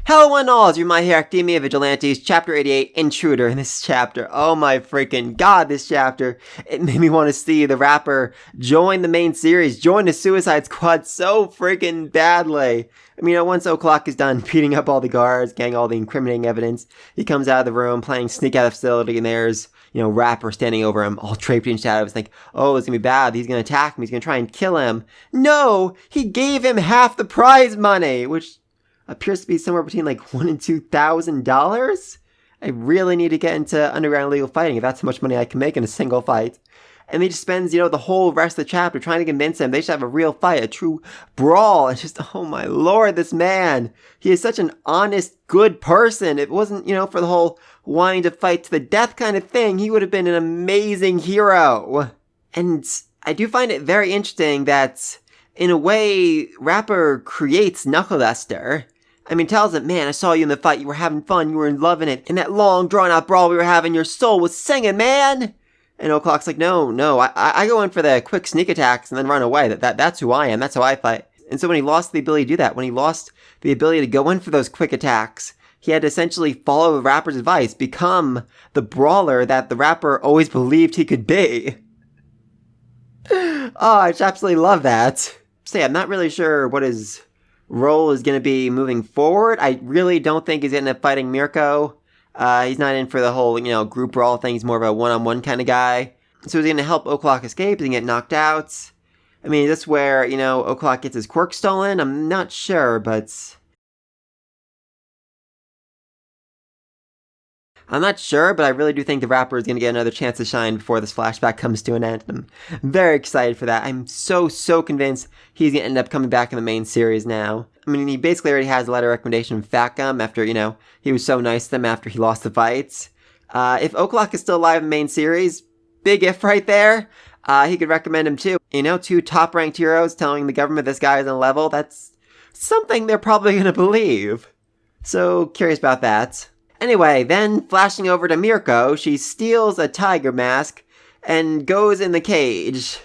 Hello one all, it's your My Hero Academia Vigilantes, Chapter 88, Intruder. In this chapter, oh my freaking god, this chapter, it made me want to see the rapper join the main series, join the Suicide Squad so freaking badly. I mean, once O'Clock is done beating up all the guards, getting all the incriminating evidence, he comes out of the room playing Sneak Out of the Facility, and there's, Rapper standing over him, all draped in shadows, like, oh, it's gonna be bad, he's gonna attack him, he's gonna try and kill him. No! He gave him half the prize money, which appears to be somewhere between like $1,000 and $2,000. I really need to get into underground illegal fighting if that's how much money I can make in a single fight. And he just spends, the whole rest of the chapter trying to convince him they should have a real fight, a true brawl. It's just, oh my lord, this man. He is such an honest, good person. If it wasn't, for the whole wanting to fight to the death kind of thing, he would have been an amazing hero. And I do find it very interesting that, in a way, Rapper creates Knuckle Duster. I mean, tells him, man, I saw you in the fight, you were having fun, you were loving it. In that long, drawn-out brawl we were having, your soul was singing, man! And O'Clock's like, no, I go in for the quick sneak attacks and then run away. That's who I am, that's how I fight. And so when he lost the ability to do that, when he lost the ability to go in for those quick attacks, he had to essentially follow the Rapper's advice, become the brawler that the Rapper always believed he could be. Oh, I just absolutely love that. So yeah, I'm not really sure what his role is going to be moving forward. I really don't think he's going to end up fighting Mirko. He's not in for the whole, group brawl thing. He's more of a one-on-one kind of guy. So he's going to help O'Clock escape and get knocked out. I mean, is this where, O'Clock gets his quirk stolen? I'm not sure, but I really do think the Rapper is going to get another chance to shine before this flashback comes to an end. I'm very excited for that. I'm so convinced he's going to end up coming back in the main series now. I mean, he basically already has a letter of recommendation from Fat Gum after, he was so nice to them after he lost the fights. If O'Clock is still alive in the main series, big if right there, he could recommend him too. Two top-ranked heroes telling the government this guy is on a level, that's something they're probably going to believe. So, curious about that. Anyway, then flashing over to Mirko, she steals a tiger mask and goes in the cage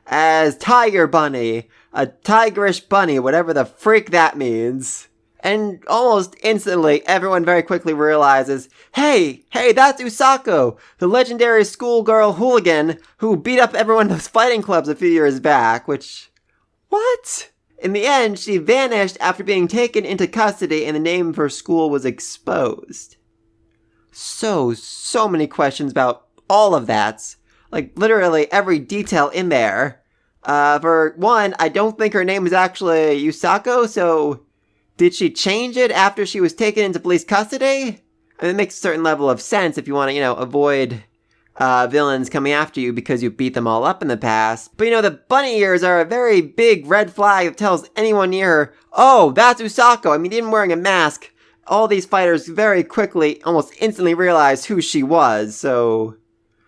as Tiger Bunny, a tigerish bunny, whatever the freak that means. And almost instantly, everyone very quickly realizes, hey, that's Usako, the legendary schoolgirl hooligan who beat up everyone in those fighting clubs a few years back, which, what? In the end, she vanished after being taken into custody and the name of her school was exposed. So many questions about all of that. Like, literally every detail in there. For one, I don't think her name is actually Usako, so did she change it after she was taken into police custody? I mean, it makes a certain level of sense if you want to, avoid villains coming after you because you beat them all up in the past. But the bunny ears are a very big red flag that tells anyone near her, oh, that's Usako. I mean, even wearing a mask, all these fighters very quickly, almost instantly realized who she was, so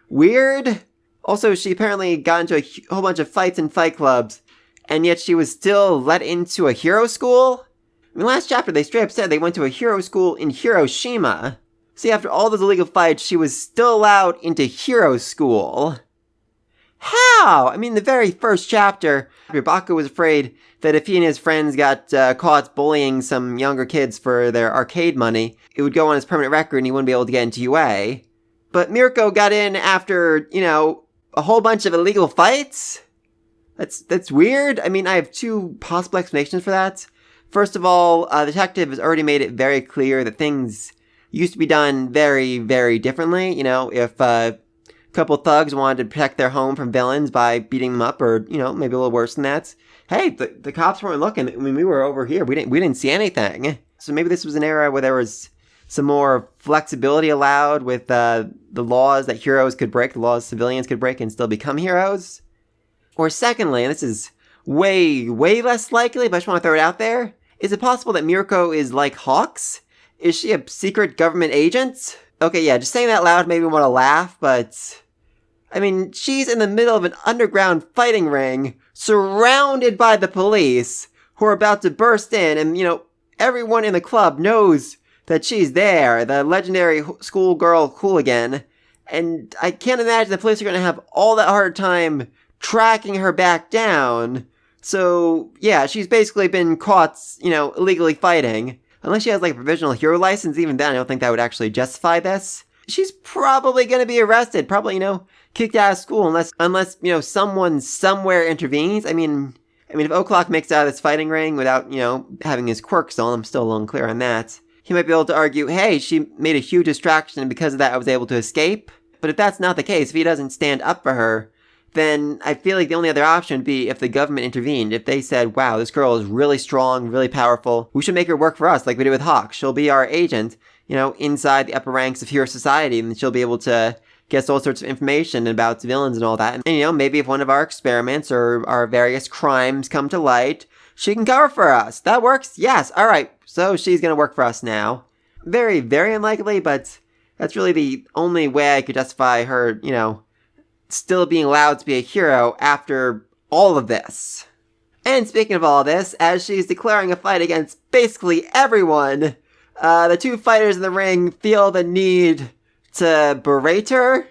weird. Also, she apparently got into a whole bunch of fights in fight clubs, and yet she was still let into a hero school? In the last chapter, they straight up said they went to a hero school in Hiroshima. See, after all those illegal fights, she was still allowed into hero school. How? I mean, the very first chapter, Baku was afraid that if he and his friends got caught bullying some younger kids for their arcade money, it would go on his permanent record and he wouldn't be able to get into UA. But Mirko got in after, a whole bunch of illegal fights? That's weird. I mean, I have two possible explanations for that. First of all, the detective has already made it very clear that things used to be done very, very differently. If a couple thugs wanted to protect their home from villains by beating them up or, maybe a little worse than that, hey, the cops weren't looking. I mean, we were over here. We didn't see anything. So maybe this was an era where there was some more flexibility allowed with the laws that heroes could break, the laws civilians could break and still become heroes. Or secondly, and this is way, way less likely, but I just want to throw it out there, is it possible that Mirko is like Hawks? Is she a secret government agent? Okay, yeah, just saying that loud made me want to laugh, but I mean, she's in the middle of an underground fighting ring, surrounded by the police, who are about to burst in, and, everyone in the club knows that she's there, the legendary schoolgirl hooligan, and I can't imagine the police are going to have all that hard time tracking her back down. So, yeah, she's basically been caught, illegally fighting. Unless she has, like, a provisional hero license, even then I don't think that would actually justify this. She's probably gonna be arrested, probably, kicked out of school unless, someone somewhere intervenes. I mean, if O'Clock makes it out of this fighting ring without, having his quirk stolen, I'm still a little unclear on that. He might be able to argue, hey, she made a huge distraction and because of that I was able to escape. But if that's not the case, if he doesn't stand up for her, then I feel like the only other option would be if the government intervened. If they said, wow, this girl is really strong, really powerful, we should make her work for us like we did with Hawk. She'll be our agent, inside the upper ranks of hero society, and she'll be able to get us all sorts of information about villains and all that. And, maybe if one of our experiments or our various crimes come to light, she can cover for us. That works? Yes. All right. So she's going to work for us now. Very, very unlikely, but that's really the only way I could justify her, still being allowed to be a hero after all of this. And speaking of all this, as she's declaring a fight against basically everyone, the two fighters in the ring feel the need to berate her.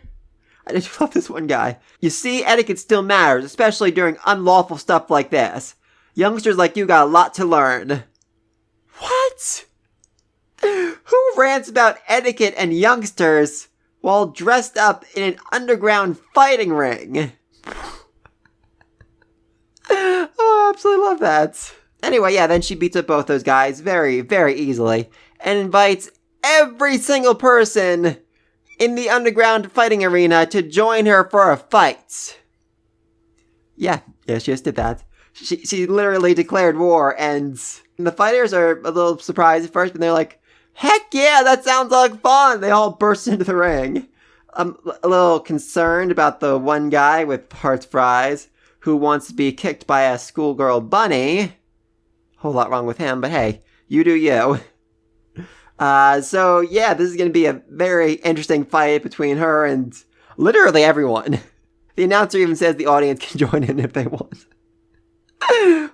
I just love this one guy. You see, etiquette still matters, especially during unlawful stuff like this. Youngsters like you got a lot to learn. What? Who rants about etiquette and youngsters while dressed up in an underground fighting ring? Oh, I absolutely love that. Anyway, yeah, then she beats up both those guys very, very easily and invites every single person in the underground fighting arena to join her for a fight. Yeah, she just did that. She literally declared war, and the fighters are a little surprised at first, but they're like, heck yeah, that sounds like fun! They all burst into the ring. I'm a little concerned about the one guy with heart's fries who wants to be kicked by a schoolgirl bunny. Whole lot wrong with him, but hey, you do you. So yeah, this is going to be a very interesting fight between her and literally everyone. The announcer even says the audience can join in if they want.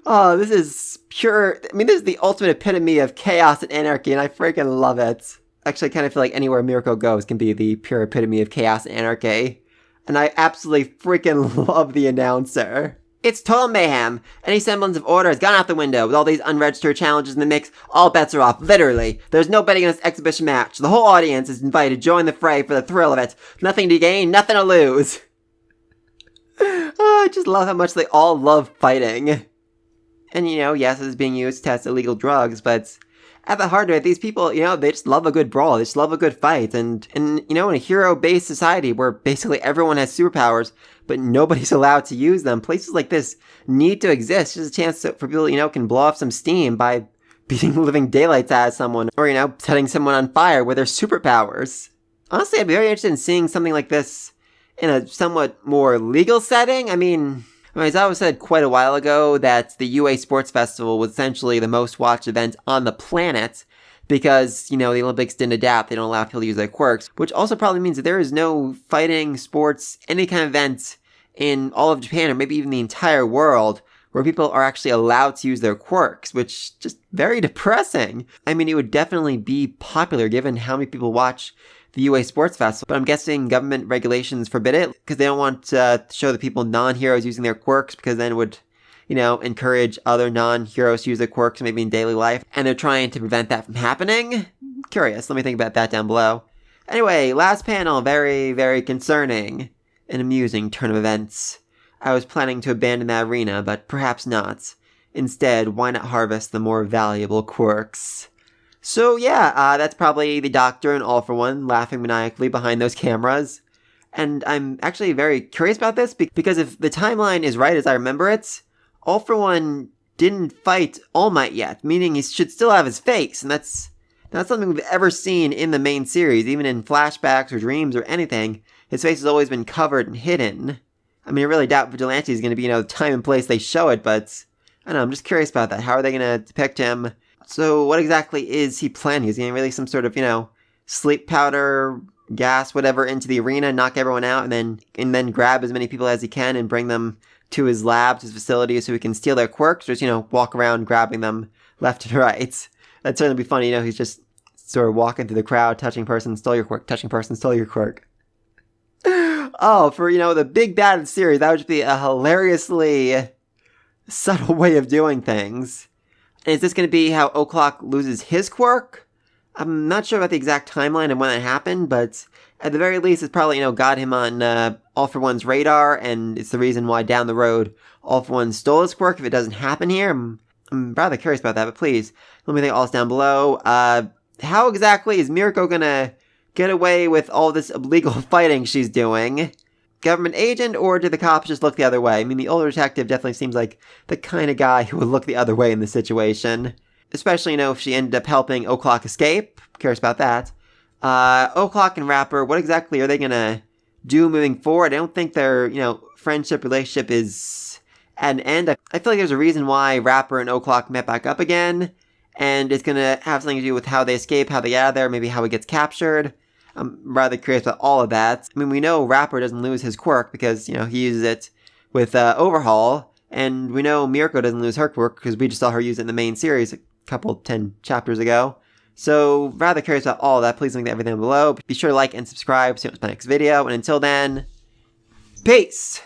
Oh, this is pure, this is the ultimate epitome of chaos and anarchy, and I freaking love it. Actually, I kind of feel like anywhere Mirko goes can be the pure epitome of chaos and anarchy. And I absolutely freaking love the announcer. It's total mayhem. Any semblance of order has gone out the window. With all these unregistered challenges in the mix, all bets are off. Literally. There's no betting on this exhibition match. The whole audience is invited to join the fray for the thrill of it. Nothing to gain, nothing to lose. Oh, I just love how much they all love fighting. And, yes, this is being used to test illegal drugs, but at the heart of it, these people, they just love a good brawl. They just love a good fight. And in a hero-based society where basically everyone has superpowers, but nobody's allowed to use them, places like this need to exist. Just a chance for people, can blow off some steam by beating the living daylights out of someone, or, setting someone on fire with their superpowers. Honestly, I'd be very interested in seeing something like this in a somewhat more legal setting. As I was said quite a while ago, that the UA Sports Festival was essentially the most watched event on the planet because, the Olympics didn't adapt. They don't allow people to use their quirks, which also probably means that there is no fighting, sports, any kind of event in all of Japan or maybe even the entire world where people are actually allowed to use their quirks, which is just very depressing. It would definitely be popular given how many people watch the UA Sports Festival, but I'm guessing government regulations forbid it because they don't want to show the people non-heroes using their quirks because then it would, encourage other non-heroes to use their quirks maybe in daily life, and they're trying to prevent that from happening. Curious, let me think about that down below. Anyway, last panel, very, very concerning and amusing turn of events. I was planning to abandon that arena, but perhaps not. Instead, why not harvest the more valuable quirks? So yeah, that's probably the Doctor and All for One laughing maniacally behind those cameras. And I'm actually very curious about this because if the timeline is right as I remember it, All for One didn't fight All Might yet, meaning he should still have his face, and that's not something we've ever seen in the main series, even in flashbacks or dreams or anything. His face has always been covered and hidden. I really doubt Vigilante is going to be, the time and place they show it, but I don't know, I'm just curious about that. How are they going to depict him? So what exactly is he planning? Is he going to release some sort of, sleep powder, gas, whatever, into the arena, knock everyone out, and then grab as many people as he can and bring them to his labs, his facilities, so he can steal their quirks, or just, walk around grabbing them left and right? That'd certainly be funny, he's just sort of walking through the crowd, touching person, stole your quirk, touching person, stole your quirk. Oh, for, the big bad of the series, that would just be a hilariously subtle way of doing things. And is this going to be how O'Clock loses his quirk? I'm not sure about the exact timeline of when that happened, but at the very least, it's probably, got him on All For One's radar, and it's the reason why down the road All For One stole his quirk if it doesn't happen here. I'm rather curious about that, but please, let me think all this down below. How exactly is Mirko gonna get away with all this illegal fighting she's doing? Government agent, or did the cops just look the other way? I mean, the older detective definitely seems like the kind of guy who would look the other way in this situation. Especially, if she ended up helping O'Clock escape. Curious about that. O'Clock and Rapper, what exactly are they gonna do moving forward? I don't think their, friendship relationship is at an end. I feel like there's a reason why Rapper and O'Clock met back up again. And it's gonna have something to do with how they escape, how they get out of there, maybe how he gets captured. I'm rather curious about all of that. I mean, we know Rapper doesn't lose his quirk because, he uses it with Overhaul. And we know Mirko doesn't lose her quirk because we just saw her use it in the main series a couple 10 chapters ago. So, rather curious about all of that. Please link to everything below. Be sure to like and subscribe. See you in my next video. And until then, peace!